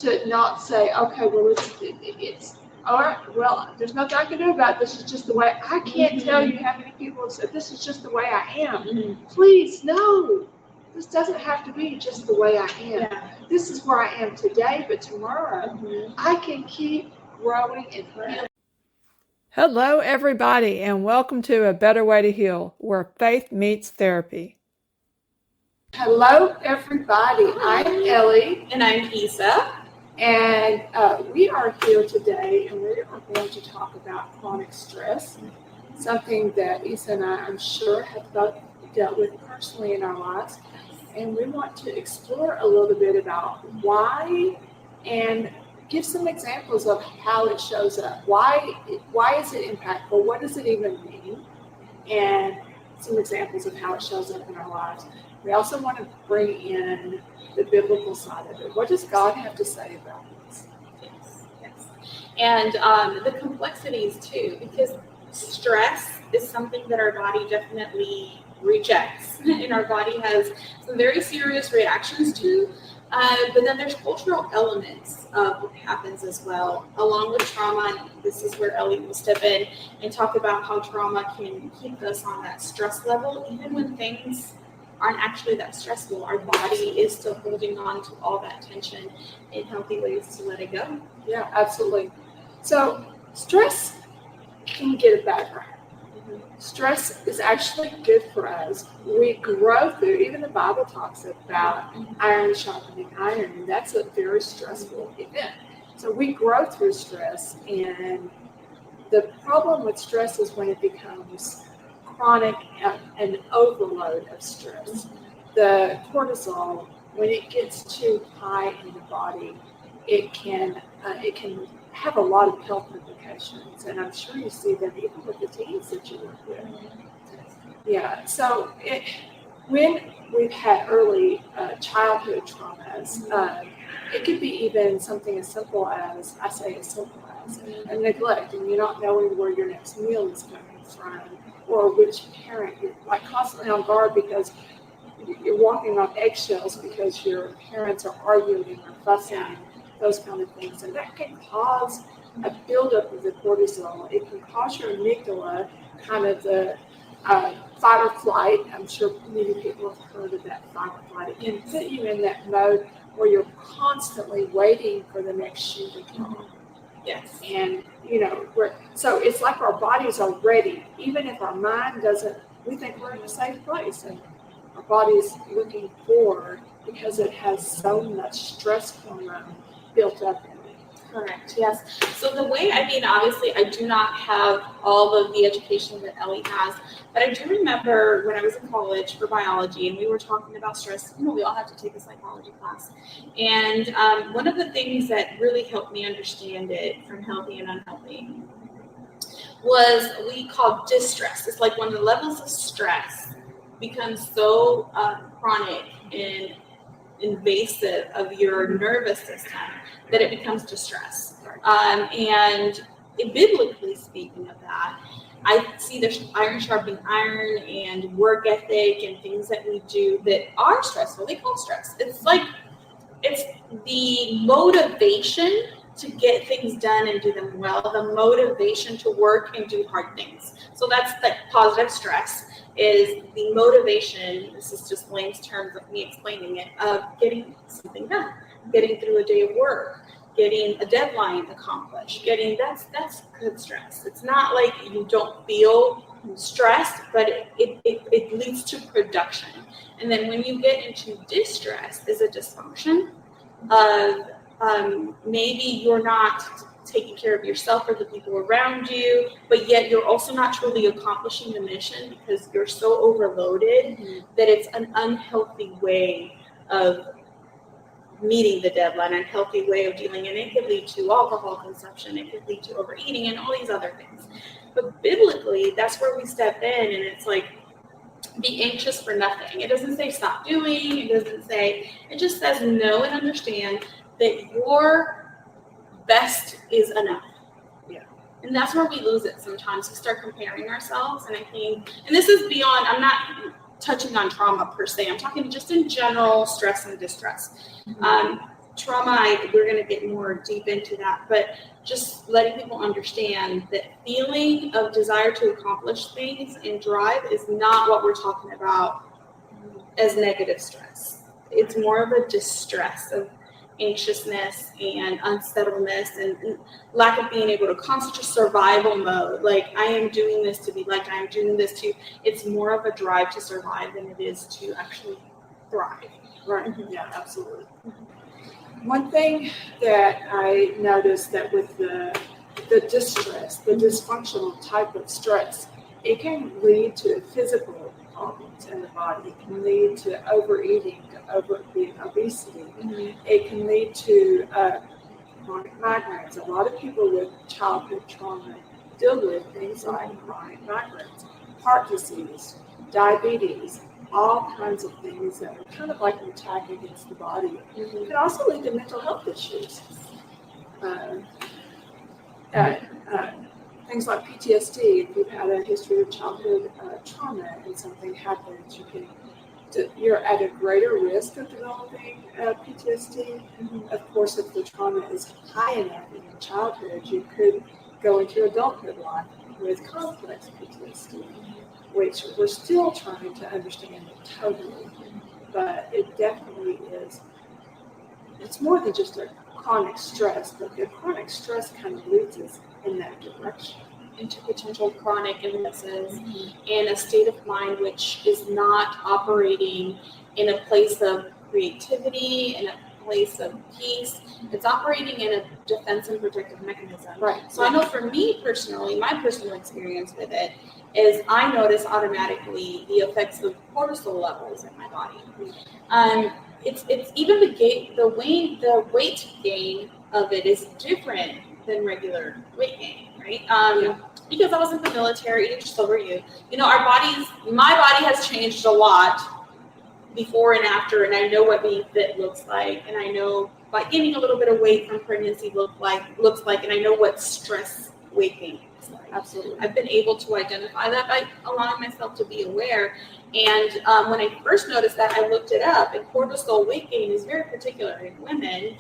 to not say, okay, well, it's all right, well, there's nothing I can do about it. This is just the way. I can't tell you how many people have said, this is just the way I am. Please, no. This doesn't have to be just the way I am. Yeah. This is where I am today, but tomorrow I can keep growing and healing. Hello, everybody, and welcome to A Better Way to Heal, where faith meets therapy. Hello, everybody. I'm Elly. And I'm Isa. And we are here today, and we are going to talk about chronic stress, something that Isa and I, I'm sure, have both dealt with personally in our lives. And we want to explore a little bit about why and give some examples of how it shows up. Why is it impactful? What does it even mean? And some examples of how it shows up in our lives. We also want to bring in the biblical side of it. What does God have to say about this? Yes. And the complexities too, because stress is something that our body definitely rejects, and our body has some very serious reactions to. But then there's cultural elements of what happens as well, along with trauma. This is where Elly will step in and talk about how trauma can keep us on that stress level, even when things aren't actually that stressful. Our body is still holding on to all that tension in healthy ways to let it go. Yeah, absolutely. So stress can get a bad rap. Stress is actually good for us. We grow through, even the Bible talks about iron sharpening iron, and that's a very stressful event. So we grow through stress, and the problem with stress is when it becomes chronic and overload of stress. The cortisol, when it gets too high in the body, it can have a lot of health implications, and I'm sure you see them even with the teens that you work with. Yeah, so when we've had early childhood traumas, it could be even something as simple as, a neglect, and you're not knowing where your next meal is coming from, or which parent you're like constantly on guard because you're walking on eggshells because your parents are arguing or fussing, those kind of things. And that can cause a buildup of the cortisol. It can cause your amygdala, kind of the fight or flight. I'm sure many people have heard of that fight or flight. It can put you in that mode where you're constantly waiting for the next shoe to come. Yes. And, so it's like our bodies are ready. Even if our mind doesn't, we think we're in a safe place. And our body is looking forward because it has so much stress hormone built up in it. Correct, yes. So the way, obviously I do not have all of the education that Elly has, but I do remember when I was in college for biology and we were talking about stress, we all have to take a psychology class. And one of the things that really helped me understand it from healthy and unhealthy was we called distress. It's like when the levels of stress become so chronic and invasive of your nervous system that it becomes distress. And biblically speaking of that, I see there's iron sharpening iron and work ethic and things that we do that are stressful. They call stress. It's the motivation to get things done and do them well, the motivation to work and do hard things. So that's the positive stress. Is the motivation, this is just layman's terms of me explaining it, of getting something done, getting through a day of work, getting a deadline accomplished, that's good stress. It's not like you don't feel stressed, but it leads to production. And then when you get into distress, is a dysfunction of maybe you're not taking care of yourself or the people around you, but yet you're also not truly accomplishing the mission because you're so overloaded that it's an unhealthy way of meeting the deadline, an unhealthy way of dealing, and it could lead to alcohol consumption, it could lead to overeating and all these other things. But biblically, that's where we step in, and it's like, be anxious for nothing. It doesn't say stop doing, it just says know and understand that your best is enough. Yeah. And that's where we lose it sometimes. We start comparing ourselves, and I think, and this is beyond, I'm not touching on trauma per se, I'm talking just in general stress and distress. trauma, we're going to get more deep into that, but just letting people understand that feeling of desire to accomplish things and drive is not what we're talking about as negative stress. It's more of a distress of anxiousness and unsettledness and lack of being able to concentrate, survival mode. Like, I am doing this to be liked, I am doing this to, it's more of a drive to survive than it is to actually thrive. Right. Yeah, absolutely. One thing that I noticed that with the distress, the dysfunctional type of stress, it can lead to physical problems in the body. It can lead to overeating, obesity. It can lead to chronic migraines. A lot of people with childhood trauma deal with things like chronic migraines, heart disease, diabetes, all kinds of things that are kind of like an attack against the body. It can also lead to mental health issues. Things like PTSD. If you've had a history of childhood trauma and something happens, you're at a greater risk of developing PTSD. Of course, if the trauma is high enough in your childhood, you could go into adulthood life with complex PTSD, which we're still trying to understand it totally, but it definitely is. It's more than just a chronic stress, but the chronic stress kind of leads us in that direction. Into potential chronic illnesses and a state of mind which is not operating in a place of creativity, in a place of peace. It's operating in a defense and protective mechanism. Right. So I know for me personally, my personal experience with it is I notice automatically the effects of cortisol levels in my body. It's even the weight gain of it is different than regular weight gain, right? Because I was in the military, and so were you. My body has changed a lot before and after, and I know what being fit looks like, and I know what gaining a little bit of weight from pregnancy looks like, and I know what stress weight gain looks like. Absolutely. I've been able to identify that by allowing myself to be aware. And when I first noticed that, I looked it up, and cortisol weight gain is very particular in women.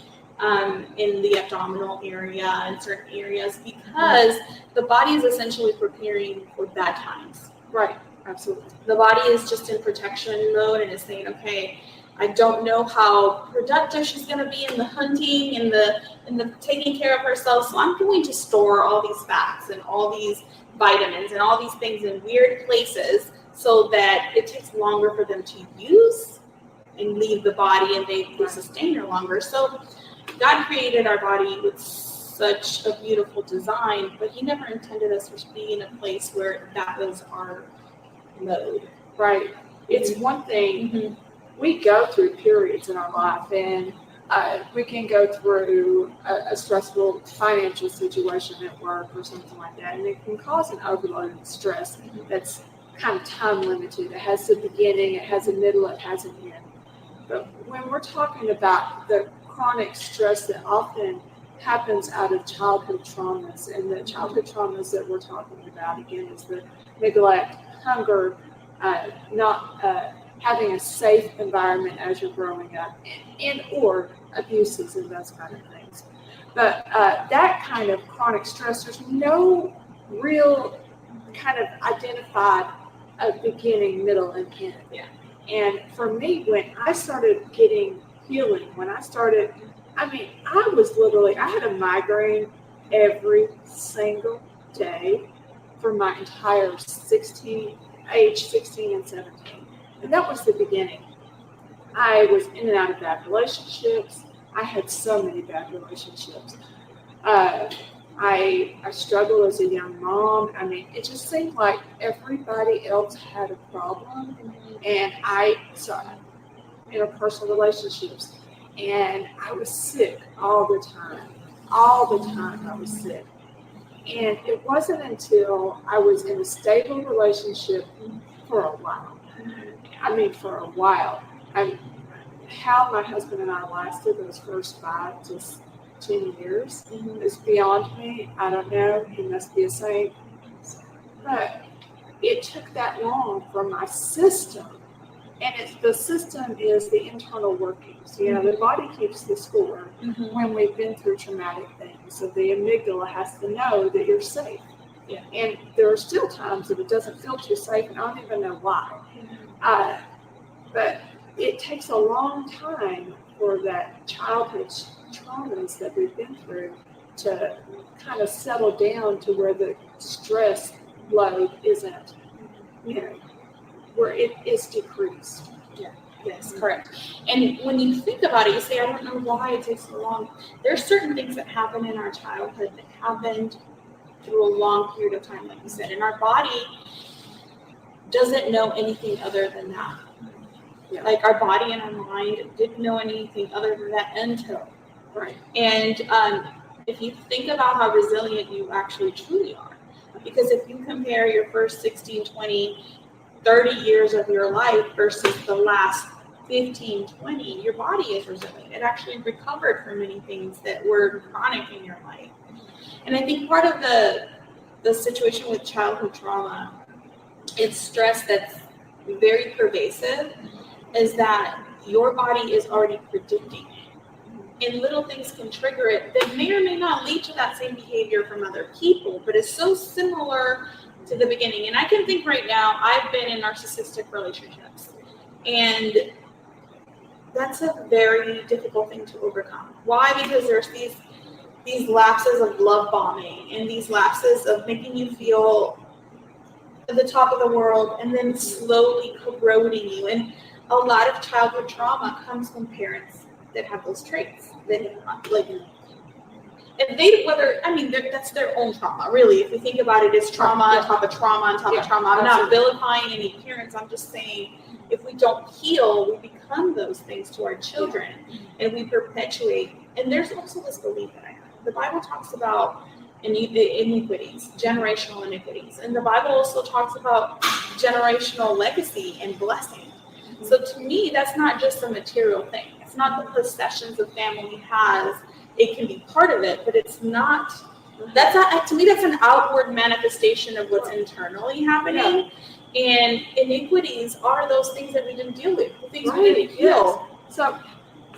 In the abdominal area and certain areas, because the body is essentially preparing for bad times. Right, absolutely. The body is just in protection mode and is saying, okay, I don't know how productive she's going to be in the hunting and the taking care of herself, so I'm going to store all these fats and all these vitamins and all these things in weird places so that it takes longer for them to use and leave the body, and they sustain her longer. So God created our body with such a beautiful design, but He never intended us to be in a place where that was our mode. Right. It's one thing, we go through periods in our life, and we can go through a stressful financial situation at work or something like that, and it can cause an overload of stress that's kind of time limited. It has a beginning, it has a middle, it has an end. But when we're talking about the chronic stress that often happens out of childhood traumas, and the childhood traumas that we're talking about again is the neglect, hunger, not having a safe environment as you're growing up, and or abuses and those kind of things. But that kind of chronic stress, there's no real kind of identified beginning, middle, and end. Yeah. And for me, when I started getting healing, I had a migraine every single day for my entire age 16 and 17. And that was the beginning. I was in and out of bad relationships. I had so many bad relationships. I struggled as a young mom. It just seemed like everybody else had a problem. And interpersonal relationships. And I was sick all the time. All the time I was sick. And it wasn't until I was in a stable relationship for a while. How my husband and I lasted those first 5 to 10 years is beyond me. I don't know. He must be a saint. But it took that long for my system And the system is the internal workings. The body keeps the score when we've been through traumatic things. So the amygdala has to know that you're safe. Yeah. And there are still times that it doesn't feel too safe, and I don't even know why. But it takes a long time for that childhood traumas that we've been through to kind of settle down to where the stress load isn't, where it is decreased. Yeah. Yes, correct. And when you think about it, you say, I don't know why it takes so long. There are certain things that happen in our childhood that happened through a long period of time, like you said, and our body doesn't know anything other than that. Yeah. Like our body and our mind didn't know anything other than that until. Right. And if you think about how resilient you actually truly are, because if you compare your first 16, 20, 30 years of your life versus the last 15, 20, your body is resilient. It actually recovered from many things that were chronic in your life. And I think part of the situation with childhood trauma, it's stress that's very pervasive, is that your body is already predicting it. And little things can trigger it that may or may not lead to that same behavior from other people, but it's so similar to the beginning. And I can think right now, I've been in narcissistic relationships, and that's a very difficult thing to overcome. Why? Because there's these lapses of love bombing and these lapses of making you feel at the top of the world and then slowly corroding you. And a lot of childhood trauma comes from parents that have those traits. That's their own trauma, really. If you think about it, it's trauma on top of trauma on top of trauma. I'm not vilifying any parents. I'm just saying, if we don't heal, we become those things to our children, and we perpetuate. And there's also this belief that I have. The Bible talks about iniquities, generational iniquities, and the Bible also talks about generational legacy and blessing. So to me, that's not just a material thing. It's not the possessions a family has. It can be part of it, but it's not. To me, that's an outward manifestation of what's internally happening. And iniquities are those things that we didn't deal with, the things we didn't heal. So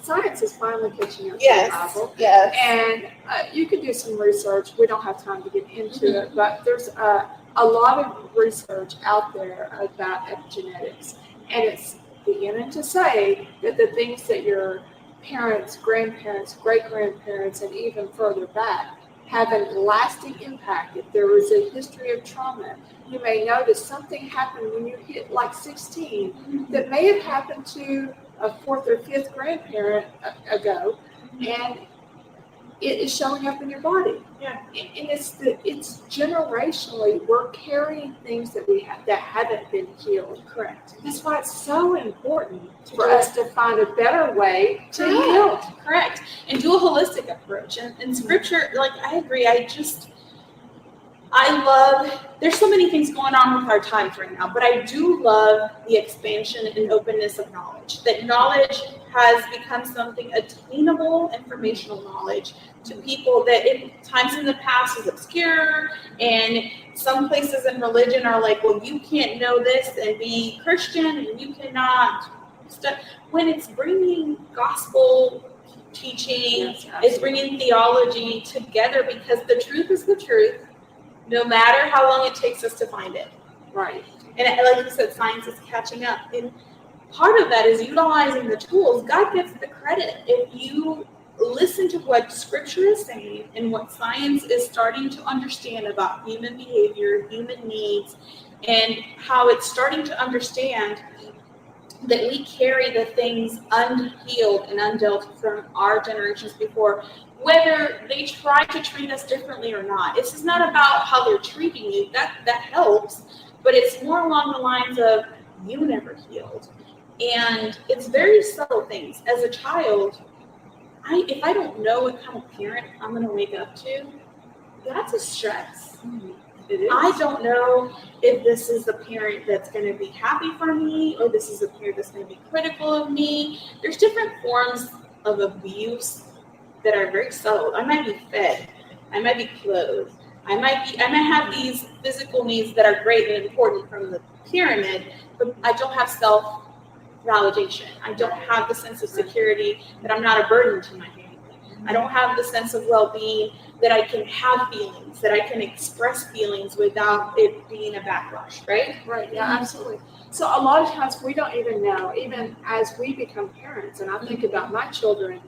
science is finally catching up to Yes. the Bible. Yes. And you can do some research. We don't have time to get into it, but there's a lot of research out there about epigenetics. And it's beginning to say that the things that your parents, grandparents, great-grandparents, and even further back have a lasting impact. If there was a history of trauma, you may notice something happened when you hit like 16 that may have happened to a fourth or fifth grandparent ago, and it is showing up in your body. Yeah. And it's generationally, we're carrying things that we have that haven't been healed. Correct. That's why it's so important for us to find a better way to heal. Correct. And do a holistic approach. And scripture, I agree. I love, there's so many things going on with our times right now, but I do love the expansion and openness of knowledge. That knowledge has become something attainable, informational knowledge to people that in times in the past was obscure, and some places in religion are like, well, you can't know this and be Christian, and you cannot. When it's bringing gospel teaching, it's bringing theology together, because the truth is the truth, no matter how long it takes us to find it. Right. And like you said, science is catching up. And part of that is utilizing the tools. God gets the credit. If you listen to what scripture is saying and what science is starting to understand about human behavior, human needs, and how it's starting to understand that we carry the things unhealed and undealt from our generations before, whether they try to treat us differently or not. It's just not about how they're treating you. That helps, but it's more along the lines of you never healed. And it's very subtle things. As a child, if I don't know what kind of parent I'm going to wake up to, that's a stress. It is. I don't know if this is the parent that's going to be happy for me, or this is a parent that's going to be critical of me. There's different forms of abuse that are very subtle. I might be fed. I might be clothed. I might have these physical needs that are great and important from the pyramid, but I don't have validation. I don't have the sense of security that I'm not a burden to my family. I don't have the sense of well-being that I can have feelings, that I can express feelings without it being a backlash, right? Right, yeah, absolutely. So a lot of times we don't even know, even as we become parents, and I think about my children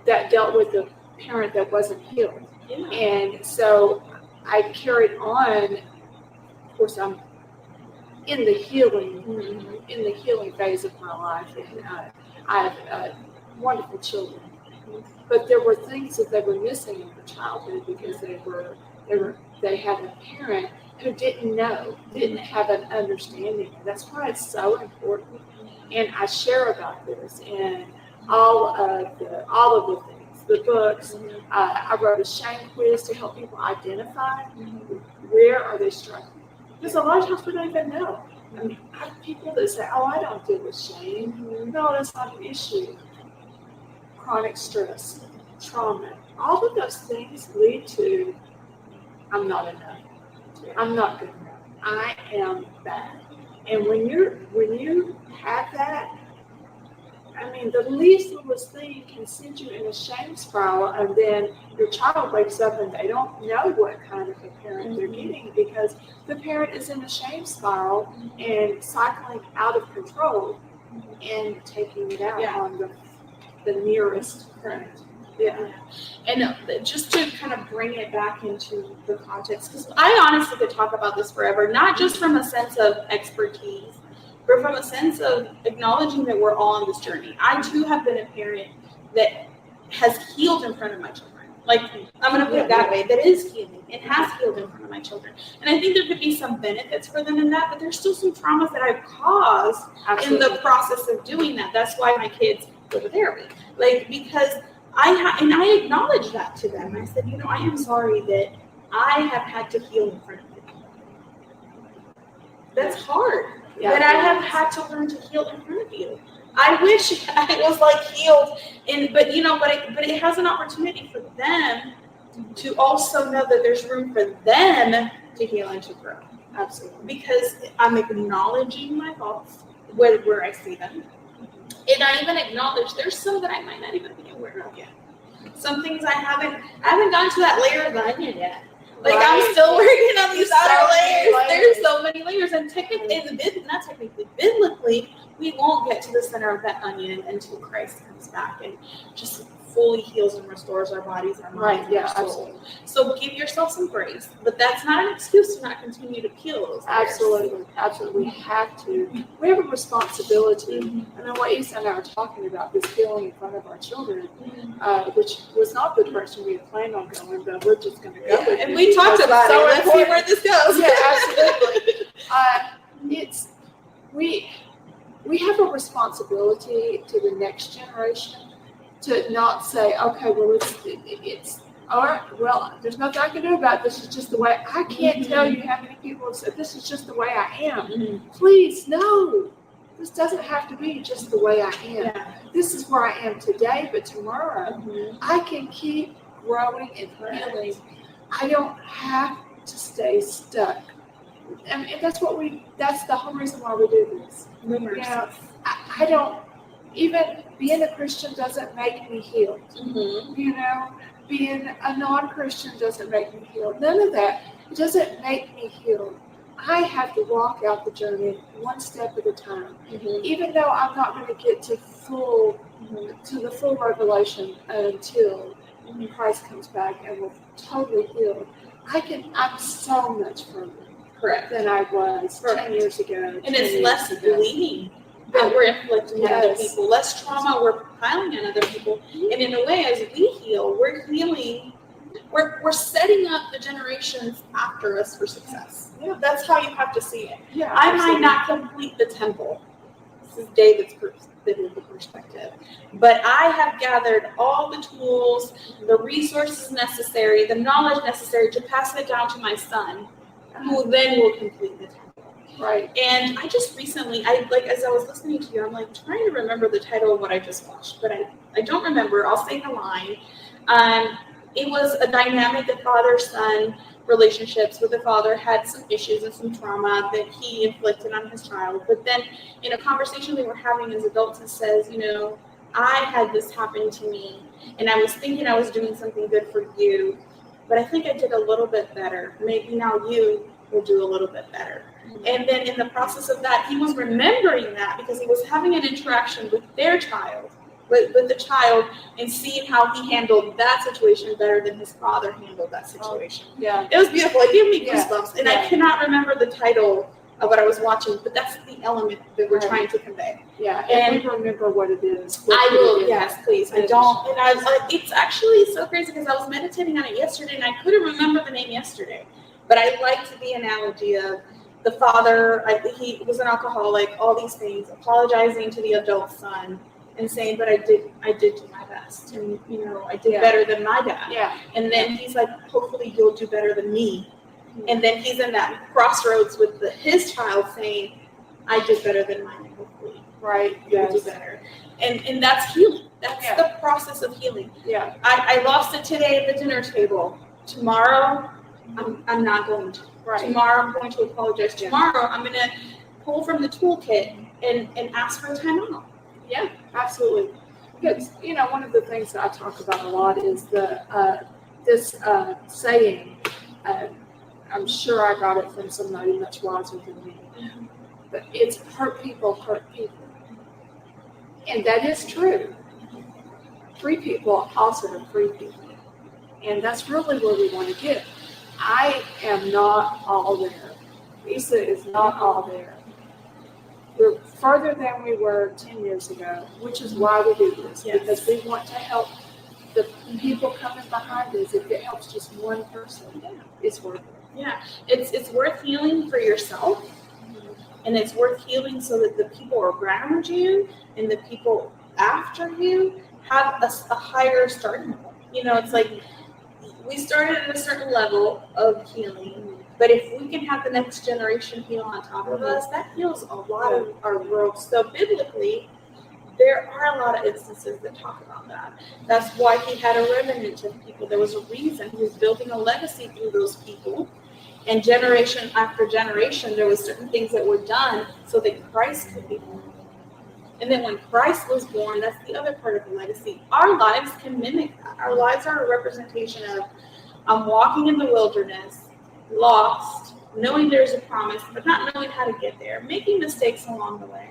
that dealt with a parent that wasn't healed. Yeah. And so I carried on, of course, I'm in the healing phase of my life, and I have wonderful children. But there were things that they were missing in their childhood because they had a parent who didn't know, didn't have an understanding. And that's why it's so important. And I share about this in all of the things, the books. I wrote a shame quiz to help people identify where are they struggling. Because a lot of times we don't even know. I mean, I have people that say, "Oh, I don't deal with shame." No, that's not an issue. Chronic stress, trauma, all of those things lead to, I'm not enough. I'm not good enough. I am bad. And when you have that, I mean, the least littlest thing can send you in a shame spiral, and then your child wakes up and they don't know what kind of a parent they're getting because the parent is in a shame spiral and cycling out of control and taking it out on the nearest friend. Yeah. And just to kind of bring it back into the context, because I honestly could talk about this forever, not just from a sense of expertise, but from a sense of acknowledging that we're all on this journey. I too have been a parent that has healed in front of my children. Like, I'm going to put it that way, that is healing. It has healed in front of my children. And I think there could be some benefits for them in that, but there's still some traumas that I've caused in the process of doing that. That's why my kids go to therapy. Like, because I acknowledge that to them. I said, I am sorry that I have had to heal in front of you. That's hard. Yeah, that I have had to learn to heal in front of you. I wish I was like healed, but it has an opportunity for them to also know that there's room for them to heal and to grow. Absolutely. Because I'm acknowledging my faults where I see them. And I even acknowledge there's some that I might not even be aware of yet. Some things I haven't gotten to that layer of the onion yet. Like, I'm still working on these outer layers. There's so many layers. And biblically, we won't get to the center of that onion until Christ comes back and just fully heals and restores our bodies, our minds, and our soul. Absolutely. So give yourself some grace. But that's not an excuse to not continue to heal those layers. Absolutely. We have to. We have a responsibility. And then what Isa and I are talking about, this healing in front of our children, which was not the direction we had planned on going, but we're just going to go with it. And we talked about it. Let's see where this goes. Yeah, absolutely. We have a responsibility to the next generation to not say, okay, well, it's all right, well, there's nothing I can do about it. This is just the way. I can't tell you how many people have said, this is just the way I am. Please, no. This doesn't have to be just the way I am. Yeah. This is where I am today, but tomorrow I can keep growing and healing. I don't have to stay stuck. And that's the whole reason why we do this. I don't, even being a Christian doesn't make me healed. Being a non-Christian doesn't make me healed. None of that. It doesn't make me healed. I have to walk out the journey one step at a time. Even though I'm not going to get to the full revelation until Christ comes back and we're totally healed. I'm so much further than I was 10 years ago. And it's less bleeding that we're inflicting on other people, less trauma we're piling on other people. And in a way, as we heal, we're healing, we're setting up the generations after us for success. That's how you have to see it. I might not complete the temple. This is David's biblical perspective. But I have gathered all the tools, the resources necessary, the knowledge necessary to pass it down to my son, who then will complete the temple. Right. And I just recently, as I was listening to you, I'm like trying to remember the title of what I just watched, but I don't remember. I'll say the line. it was a dynamic of father-son relationships where the father had some issues and some trauma that he inflicted on his child. But then in a conversation we were having as adults, it says, I had this happen to me, and I was thinking I was doing something good for you, but I think I did a little bit better. Maybe now you will do a little bit better. And then in the process of that, he was remembering that because he was having an interaction with their child, with the child, and seeing how he handled that situation better than his father handled that situation. Yeah. It was beautiful. It gave me Yeah. goosebumps. And I cannot remember the title of what I was watching, but that's the element that we're trying to convey. Yeah, and we remember what it is. I will, yes, please. I don't, and it's actually so crazy because I was meditating on it yesterday and I couldn't remember the name yesterday. But I liked the analogy of the father, he was an alcoholic, all these things, apologizing to the adult son and saying, but I did do my best. And, I did better than my dad. Yeah. And then he's like, hopefully you'll do better than me. And then he's in that crossroads with his child saying, I did better than mine, hopefully. Right. You'll do better. And that's healing. That's the process of healing. Yeah. I lost it today at the dinner table. Tomorrow, I'm not going to. Right. Tomorrow, I'm going to apologize. Tomorrow, I'm going to pull from the toolkit and ask for a time out. Yeah, absolutely. Because, one of the things that I talk about a lot is this saying, I'm sure I got it from somebody much wiser than me, but it's hurt people hurt people. And that is true. Free people also are free people. And that's really where we want to get. I am not all there. Isa is not all there. We're further than we were 10 years ago, which is why we do this, because we want to help the people coming behind us. If it helps just one person, it's worth it. Yeah, it's worth healing for yourself, and it's worth healing so that the people around you and the people after you have a higher starting point. It's like we started at a certain level of healing, but if we can have the next generation heal on top of us, that heals a lot of our growth. So biblically, there are a lot of instances that talk about that. That's why he had a remnant of people. There was a reason he was building a legacy through those people. And generation after generation, there was certain things that were done so that Christ could be born. And then when Christ was born, that's the other part of the legacy. Our lives can mimic that. Our lives are a representation of, I'm walking in the wilderness, lost, knowing there's a promise, but not knowing how to get there, making mistakes along the way,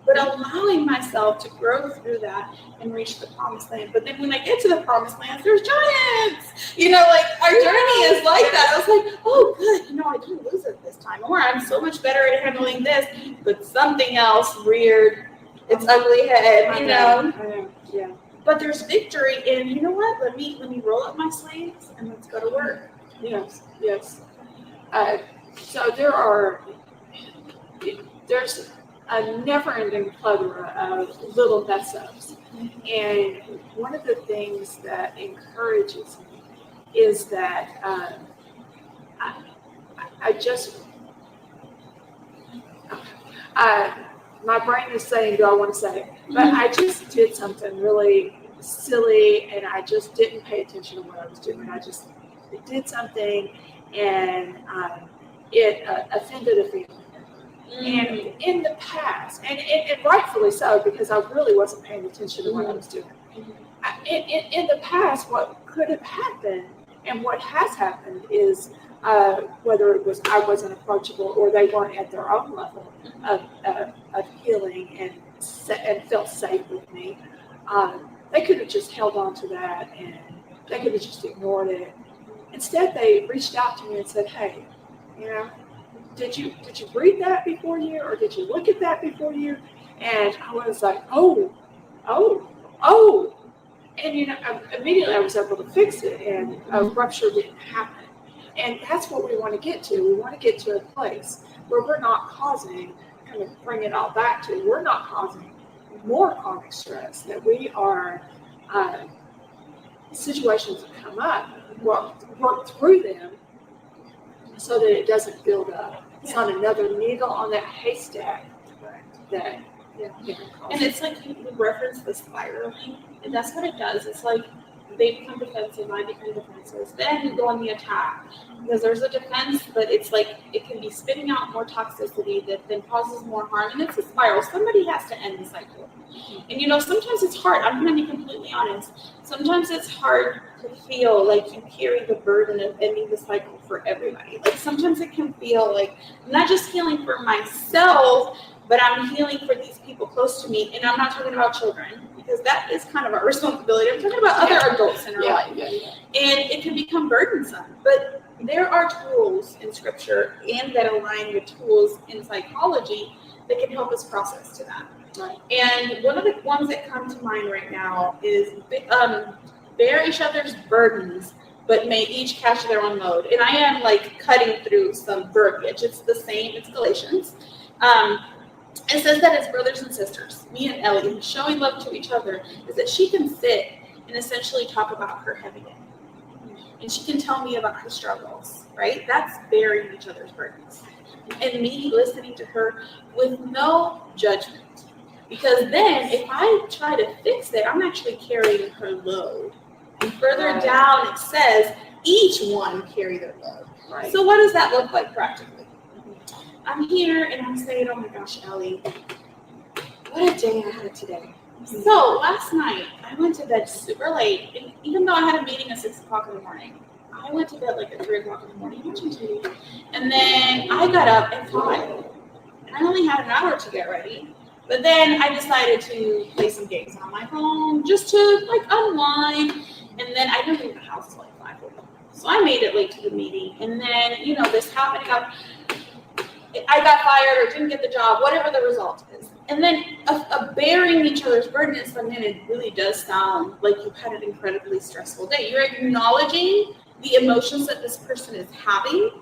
but allowing myself to grow through that and reach the promised land. But then when I get to the promised land, there's giants. Our journey is like that. I was like, oh, good. I didn't lose it this time. Or I'm so much better at handling this, but something else reared its ugly head, I know. Yeah. But there's victory in, you know what? Let me roll up my sleeves and let's go to work. Yes. So there's a never-ending plethora of little mess-ups. And one of the things that encourages me is that my brain is saying, do I want to say it? But I just did something really silly, and I just didn't pay attention to what I was doing. I just did something, and it offended a family member. And in the past, and rightfully so, because I really wasn't paying attention to what I was doing. In the past, what could have happened, and what has happened, is whether it was I wasn't approachable or they weren't at their own level of healing and felt safe with me, they could have just held on to that and they could have just ignored it. Instead, they reached out to me and said, "Hey, did you read that before you, or did you look at that before you?" And I was like, oh. And immediately I was able to fix it, and a rupture didn't happen. And that's what we want to get to. We want to get to a place where we're not causing, kind of bring it all back to, we're not causing more chronic stress, that we are situations that come up, work through them so that it doesn't build up. It's not another needle on that haystack that and it's like you reference the spiraling, and that's what it does. It's like they become defensive, I become defensive. Then you go on the attack because there's a defense, but it's like it can be spitting out more toxicity that then causes more harm, and it's a spiral. Somebody has to end the cycle. And sometimes it's hard. I'm going to be completely honest. Sometimes it's hard to feel like you carry the burden of ending the cycle for everybody. Like sometimes it can feel like I'm not just healing for myself, but I'm healing for these people close to me. And I'm not talking about children, because that is kind of our responsibility. I'm talking about other adults in our life. And it can become burdensome. But there are tools in scripture and that align with tools in psychology that can help us process to that. Right. And one of the ones that come to mind right now is bear each other's burdens, but may each catch their own load. And I am like cutting through some verbiage. It's the same. It's Galatians. It says that as brothers and sisters, me and Elly, showing love to each other, is that she can sit and essentially talk about her heavy day. And she can tell me about her struggles, right? That's bearing each other's burdens. And me listening to her with no judgment. Because then if I try to fix it, I'm actually carrying her load. And further down it says, each one carry their load. Right. So what does that look like practically? I'm here and I'm saying, oh my gosh, Elly, what a day I had today. So last night, I went to bed super late. And even though I had a meeting at 6 o'clock in the morning, I went to bed like at 3 o'clock in the morning watching TV. And then I got up at 5. And I only had an hour to get ready. But then I decided to play some games on my phone just to like unwind. And then I didn't leave the house till like 5 o'clock. So I made it late to the meeting. And then, this happened. I got fired or didn't get the job, whatever the result is. And then a bearing each other's burden is something that really does sound like you've had an incredibly stressful day. You're acknowledging the emotions that this person is having,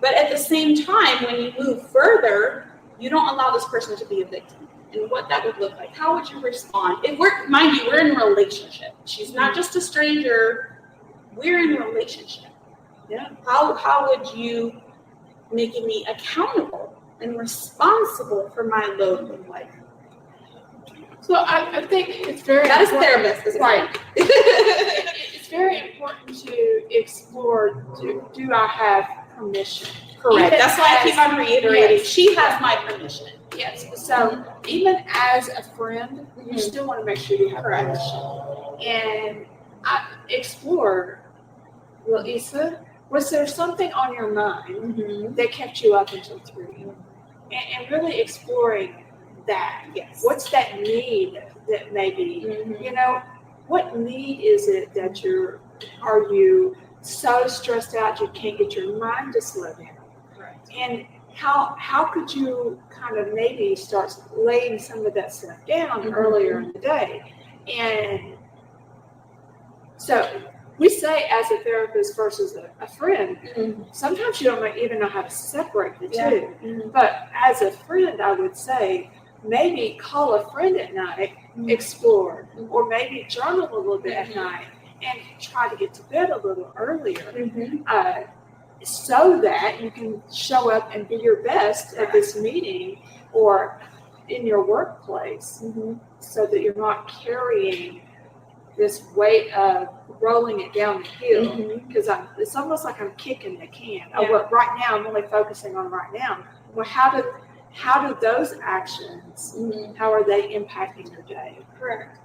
but at the same time, when you move further, you don't allow this person to be a victim. And what that would look like. How would you respond? Mind you, we're in a relationship. She's not just a stranger. We're in a relationship. Yeah. How would you making me accountable and responsible for my load in life? So I think it's very that is therapist, is right. It's very important to explore. Do I have permission? Correct. That's why I keep on reiterating. Yes. She has my permission. Yes. So even as a friend, you still want to make sure you have permission. And I explored. Well, Isa, was there something on your mind that kept you up until 3? And really exploring that. Yes. What's that need that maybe, what need is it that are you so stressed out you can't get your mind to slow down? Right. And how could you kind of maybe start laying some of that stuff down earlier in the day? And so we say as a therapist versus a friend, sometimes you don't even know how to separate the two. But as a friend, I would say maybe call a friend at night, explore, or maybe journal a little bit at night and try to get to bed a little earlier so that you can show up and be your best at this meeting or in your workplace so that you're not carrying this weight of rolling it down the hill, because it's almost like I'm kicking the can. Right now, I'm only focusing on right now. Well, how do those actions, how are they impacting your day? Correct.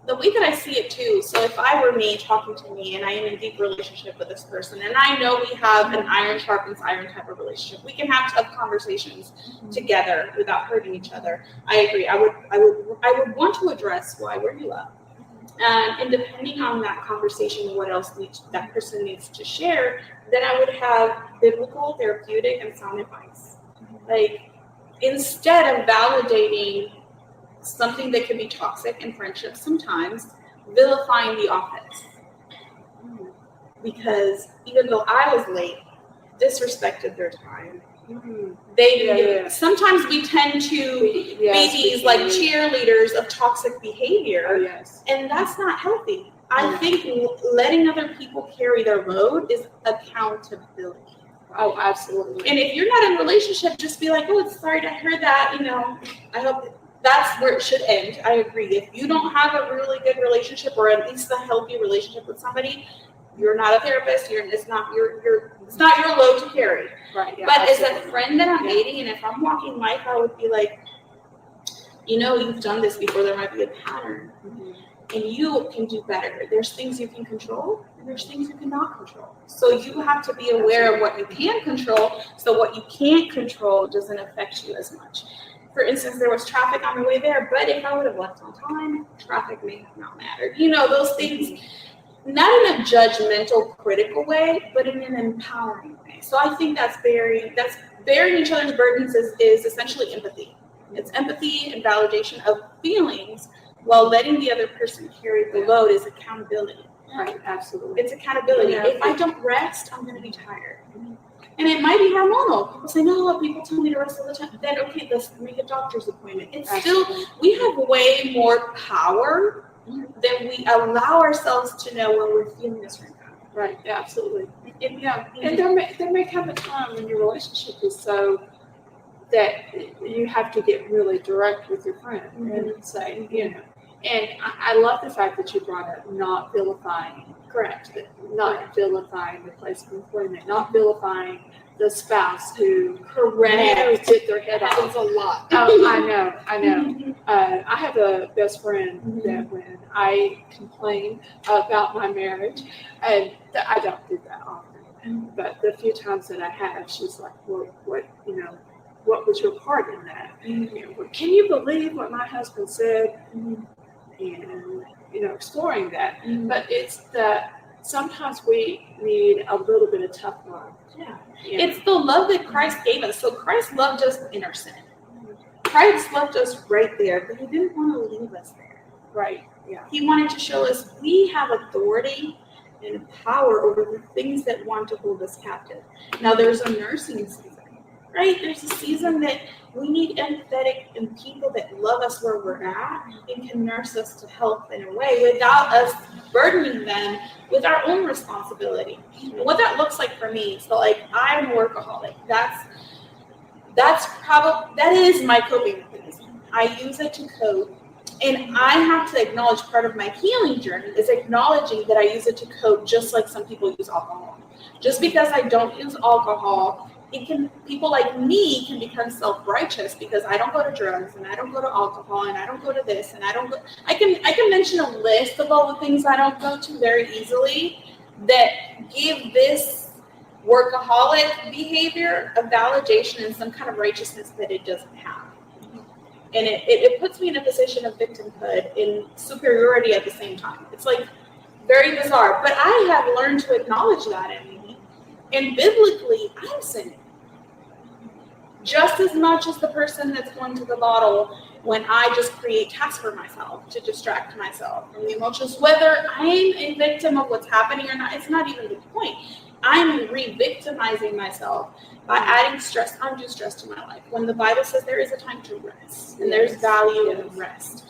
The way that I see it too, so if I were me talking to me and I am in a deep relationship with this person, and I know we have an iron sharpens iron type of relationship, we can have tough conversations together without hurting each other. I agree. I would want to address why were you up? And depending on that conversation, what else that person needs to share, then I would have biblical, therapeutic, and sound advice. Like, instead of validating something that can be toxic in friendships sometimes, vilifying the offense. Because even though I was late, disrespected their time. Sometimes we tend to be these like cheerleaders of toxic behavior, and that's not healthy. I think letting other people carry their load is accountability. Oh, absolutely. And if you're not in a relationship, just be like, oh, sorry to hear that. I hope that's where it should end. I agree. If you don't have a really good relationship, or at least a healthy relationship with somebody, you're not a therapist. It's not your load to carry. Right. Yeah, but absolutely. as a friend that I'm dating, and if I'm walking life, I would be like, you've done this before. There might be a pattern, and you can do better. There's things you can control, and there's things you cannot control. So you have to be aware of what you can control, so what you can't control doesn't affect you as much. For instance, there was traffic on the way there, but if I would have left on time, traffic may have not mattered. Those things, not in a judgmental, critical way, but in an empowering way. So I think that's bearing each other's burdens is essentially empathy. It's empathy and validation of feelings, while letting the other person carry the load is accountability. Right, absolutely. It's accountability. Yeah. If I don't rest, I'm going to be tired. And it might be hormonal. People say, no, people tell me to rest all the time. Then, okay, let's make a doctor's appointment. It's absolutely. Still, we have way more power than we allow ourselves to know when we're feeling this right now. Right, yeah, absolutely. And there may come a time when your relationship is so that you have to get really direct with your friend and say, and I love the fact that you brought up not vilifying. Correct. Not vilifying the place of employment, not vilifying the spouse who did their head off. That's a lot. Oh, I know. I have a best friend that when I complain about my marriage, and I don't do that often, but the few times that I have, she's like, what was your part in that? Can you believe what my husband said? And exploring that. But it's that sometimes we need a little bit of tough love. Yeah. It's the love that Christ gave us. So Christ loved us in our sin. Christ loved us right there, but he didn't want to leave us there. Right. Yeah. He wanted to show us we have authority and power over the things that want to hold us captive. Now there's a nursing season. Right? There's a season that we need empathetic and people that love us where we're at and can nurse us to health in a way without us burdening them with our own responsibility. And what that looks like for me, so like I'm a workaholic. That is my coping mechanism. I use it to cope. And I have to acknowledge part of my healing journey is acknowledging that I use it to cope just like some people use alcohol. Just because I don't use alcohol, people like me can become self-righteous because I don't go to drugs and I don't go to alcohol and I don't go to this and I can mention a list of all the things I don't go to very easily that give this workaholic behavior a validation and some kind of righteousness that it doesn't have. And it puts me in a position of victimhood and superiority at the same time. It's like very bizarre, but I have learned to acknowledge that in me. And biblically, I'm sinning. Just as much as the person that's going to the bottle when I just create tasks for myself to distract myself from the emotions, whether I'm a victim of what's happening or not, it's not even the point. I'm re-victimizing myself by adding stress, undue stress to my life. When the Bible says there is a time to rest, and there's value in rest.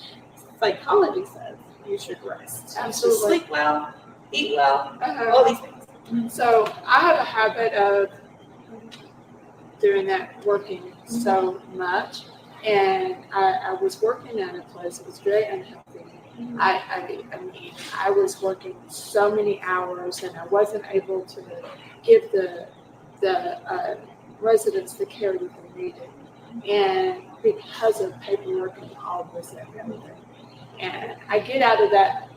Psychology says you should rest. Absolutely. Sleep well, eat well, all these things. So I have a habit of doing that, working so much, and I was working at a place that was very unhealthy. I was working so many hours, and I wasn't able to give the residents the care that they needed, and because of paperwork and all this and everything. And I get out of that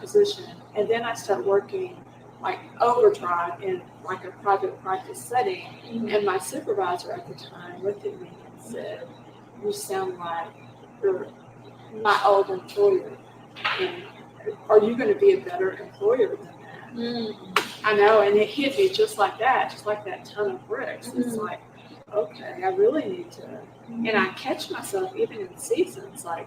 position, and then I start working like overdrive in like a private practice setting. And my supervisor at the time looked at me and said, "You sound like you're my old employer, and are you going to be a better employer than that?" I know, and it hit me just like that ton of bricks. It's like, okay, I really need to, and I catch myself even in seasons like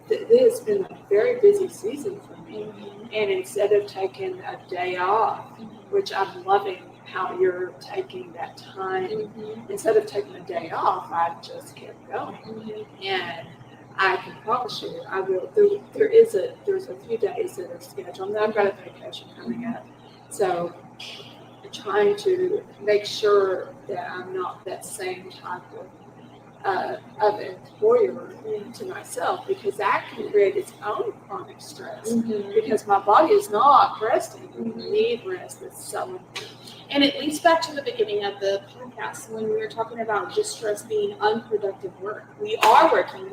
this has been a very busy season for me, and instead of taking a day off, which I'm loving how you're taking that time, instead of taking a day off, I just kept going, and I can promise you, I will. There's a few days that are scheduled, and I've got a vacation coming up, so I'm trying to make sure that I'm not that same type of of an employer to myself, because that can create its own chronic stress because my body is not resting. I need rest. It's so important. And it leads back to the beginning of the podcast when we were talking about distress being unproductive work. We are working.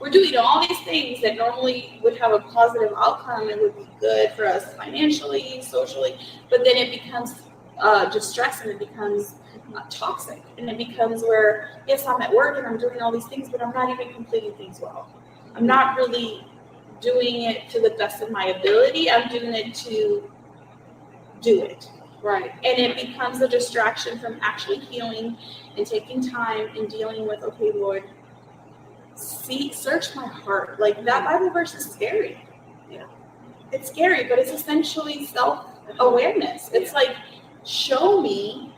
We're doing all these things that normally would have a positive outcome and would be good for us financially, socially, but then it becomes distress, and it becomes toxic, and it becomes where, yes, I'm at work and I'm doing all these things, but I'm not even completing things well. I'm not really doing it to the best of my ability. I'm doing it to do it. Right. And it becomes a distraction from actually healing and taking time and dealing with, okay, Lord, search my heart. Like, that Bible verse is scary. Yeah. It's scary, but it's essentially self-awareness. It's like, show me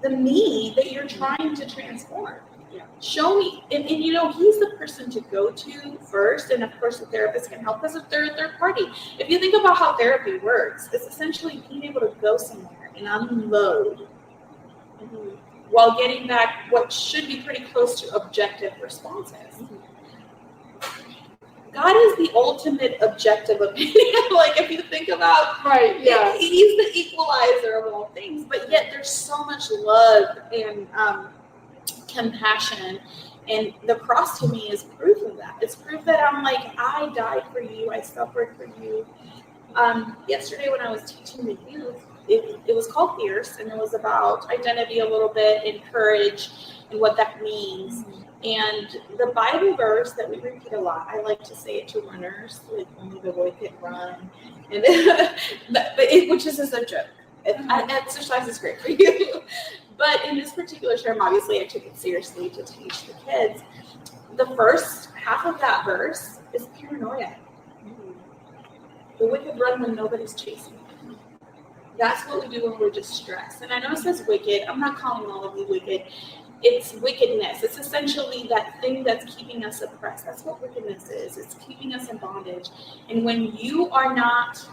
the me that you're trying to transform. Yeah. Show me, and he's the person to go to first, and of course the therapist can help us if they're a third party. If you think about how therapy works, it's essentially being able to go somewhere and unload while getting back what should be pretty close to objective responses. God is the ultimate objective opinion. Like, if you think about, right, yeah, he's the equalizer of all things, but yet there's so much love and compassion, and the cross to me is proof of that. It's proof that I'm like, I died for you, I suffered for you. Yesterday when I was teaching the youth, it was called Fierce, and it was about identity a little bit and courage and what that means. And the Bible verse that we repeat a lot, I like to say it to runners, like, only the boy can run, and which is just a joke. Exercise is great for you. But in this particular term, obviously, I took it seriously to teach the kids. The first half of that verse is paranoia. The wicked run when nobody's chasing them. That's what we do when we're distressed. And I know it says wicked. I'm not calling all of you wicked. It's wickedness. It's essentially that thing that's keeping us oppressed. That's what wickedness is. It's keeping us in bondage. And when you are not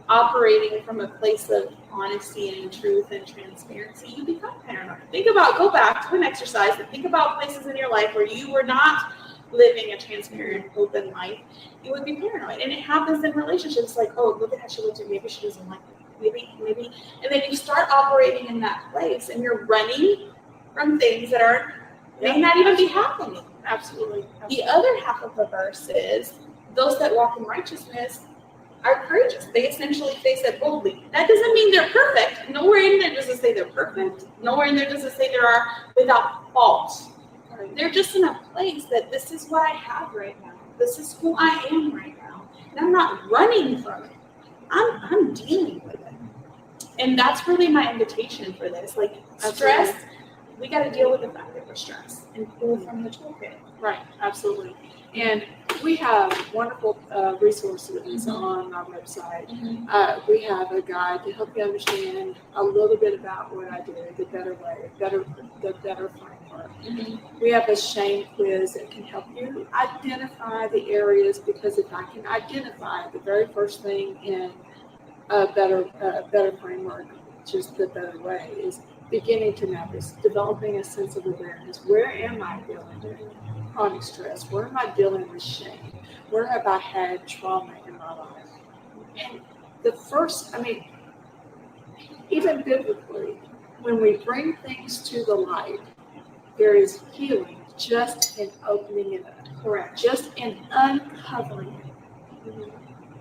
operating from a place of honesty and truth and transparency, you become paranoid. Go back to an exercise and think about places in your life where you were not living a transparent, open life. You would be paranoid. And it happens in relationships, like, oh, look at how she looked at me. Maybe she doesn't like me. Maybe. And then you start operating in that place, and you're running from things that may not even be happening. Absolutely. The other half of the verse is, those that walk in righteousness are courageous. They essentially face it boldly. That doesn't mean they're perfect. Nowhere in there does it say they're perfect. Nowhere in there does it say they are without fault. They're just in a place that this is what I have right now. This is who I am right now. And I'm not running from it. I'm dealing with it. And that's really my invitation for this. Like, stress, we got to deal with the fact that we're stressed and pull from the toolkit. Right, absolutely. And we have wonderful resources on our website. We have a guide to help you understand a little bit about what I do, the better way, the better framework. We have a shame quiz that can help you identify the areas, because if I can identify the very first thing in a better framework, which is the better way, is beginning to notice, developing a sense of awareness. Where am I dealing with chronic stress? Where am I dealing with shame? Where have I had trauma in my life? And the first, even biblically, when we bring things to the light, there is healing just in opening it up. Correct. Just in uncovering it.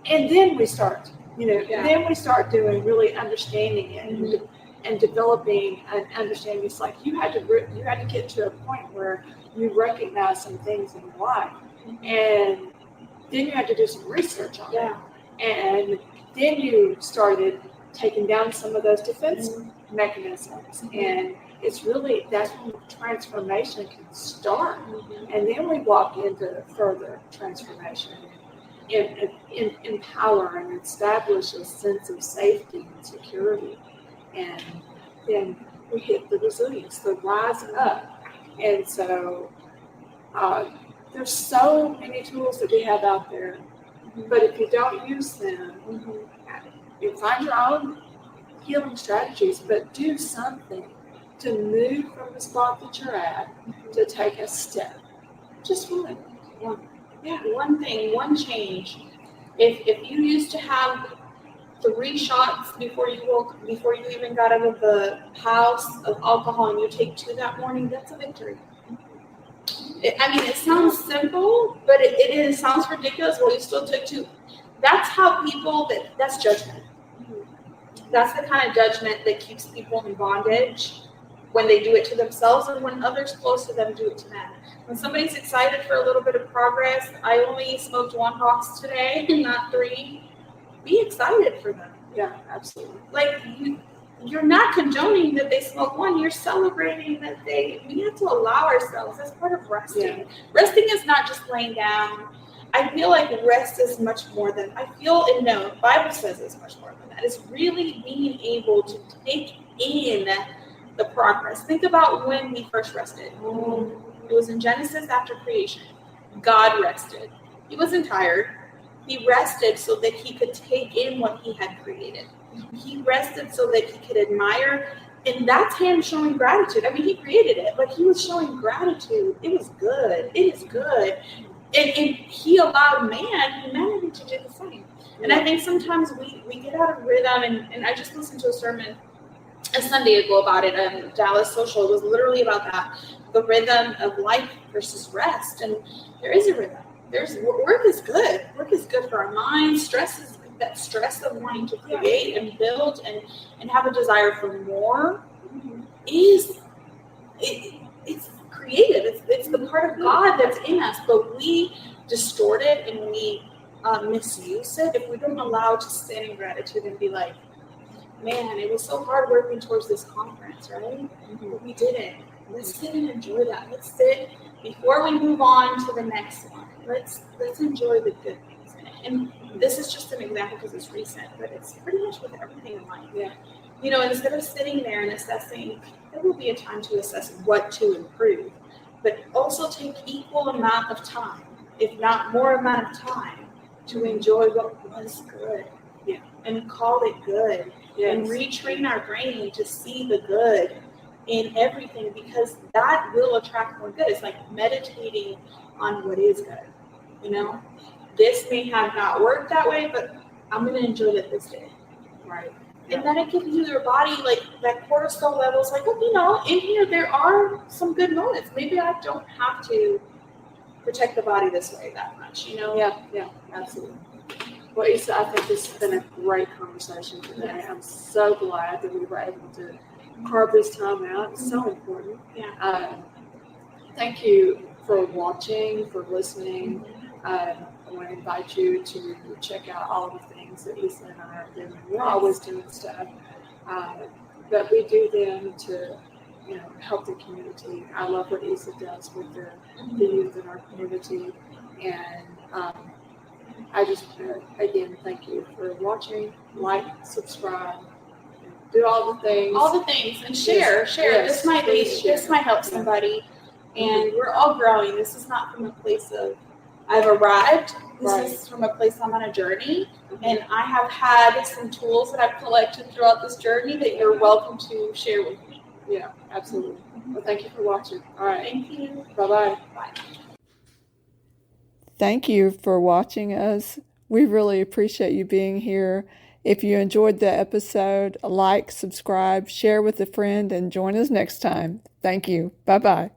And then we start, then we start doing really understanding it and developing an understanding. It's like you had to get to a point where you recognize some things in your life, and then you had to do some research on it, and then you started taking down some of those defense mechanisms, and it's really, that's when transformation can start, and then we walk into further transformation and empower and establish a sense of safety and security, and then we hit the resilience, the rise up. And so there's so many tools that we have out there, but if you don't use them, you find your own healing strategies, but do something to move from the spot that you're at to take a step. Just one. One thing, one change. If you used to have 3 shots before you even got out of the house of alcohol, and you take 2 that morning, that's a victory. It sounds simple, but it sounds ridiculous. Well, you still took 2. That's how that's judgment. That's the kind of judgment that keeps people in bondage when they do it to themselves and when others close to them do it to them. When somebody's excited for a little bit of progress, I only smoked 1 box today, not 3. Be excited for them. Yeah, absolutely. Like, you're not condoning that they smoke 1. You're celebrating that we have to allow ourselves. That's part of resting. Yeah. Resting is not just laying down. I feel like rest is much more than, the Bible says it's much more than that. It's really being able to take in the progress. Think about when we first rested. It was in Genesis after creation. God rested. He wasn't tired. He rested so that he could take in what he had created. He rested so that he could admire, and that's him showing gratitude. He created it, but he was showing gratitude. It was good. It is good. And he allowed humanity to do the same. And I think sometimes we get out of rhythm, and I just listened to a sermon a Sunday ago about it on Dallas Social. It was literally about that, the rhythm of life versus rest. And there is a rhythm. Work is good. Work is good for our minds. That stress of wanting to create and build and have a desire for more it's creative. It's the part of God that's in us, but we distort it and we misuse it if we don't allow to stand in gratitude and be like, man, it was so hard working towards this conference, right? But we did it. Let's sit and enjoy that. Let's sit before we move on to the next one. Let's enjoy the good things in it. And this is just an example because it's recent, but it's pretty much with everything in life. Yeah. Instead of sitting there and assessing, there will be a time to assess what to improve, but also take equal amount of time, if not more amount of time, to enjoy what was good. Yeah. And call it good. Yes. And retrain our brain to see the good in everything, because that will attract more good. It's like meditating on what is good. This may have not worked that way, but I'm going to enjoy that this did. Right. And then it gives your body like that cortisol levels, like, in here there are some good moments. Maybe I don't have to protect the body this way that much, Yeah, absolutely. Well, Isa, I think this has been a great conversation today. Yes. I'm so glad that we were able to carve this time out. It's so important. Yeah. Thank you for watching, for listening. I want to invite you to check out all of the things that Isa and I are doing. We're always doing stuff, but we do them to, help the community. I love what Isa does with the youth in our community, and I just, again, thank you for watching. Like, subscribe, do all the things. And share. Yes, This might help somebody. And we're all growing. This is not from a place of I've arrived. This is from a place I'm on a journey. And I have had some tools that I've collected throughout this journey that you're welcome to share with me. Yeah, absolutely. Well, thank you for watching. All right. Thank you. Bye-bye. Bye. Thank you for watching us. We really appreciate you being here. If you enjoyed the episode, like, subscribe, share with a friend, and join us next time. Thank you. Bye-bye.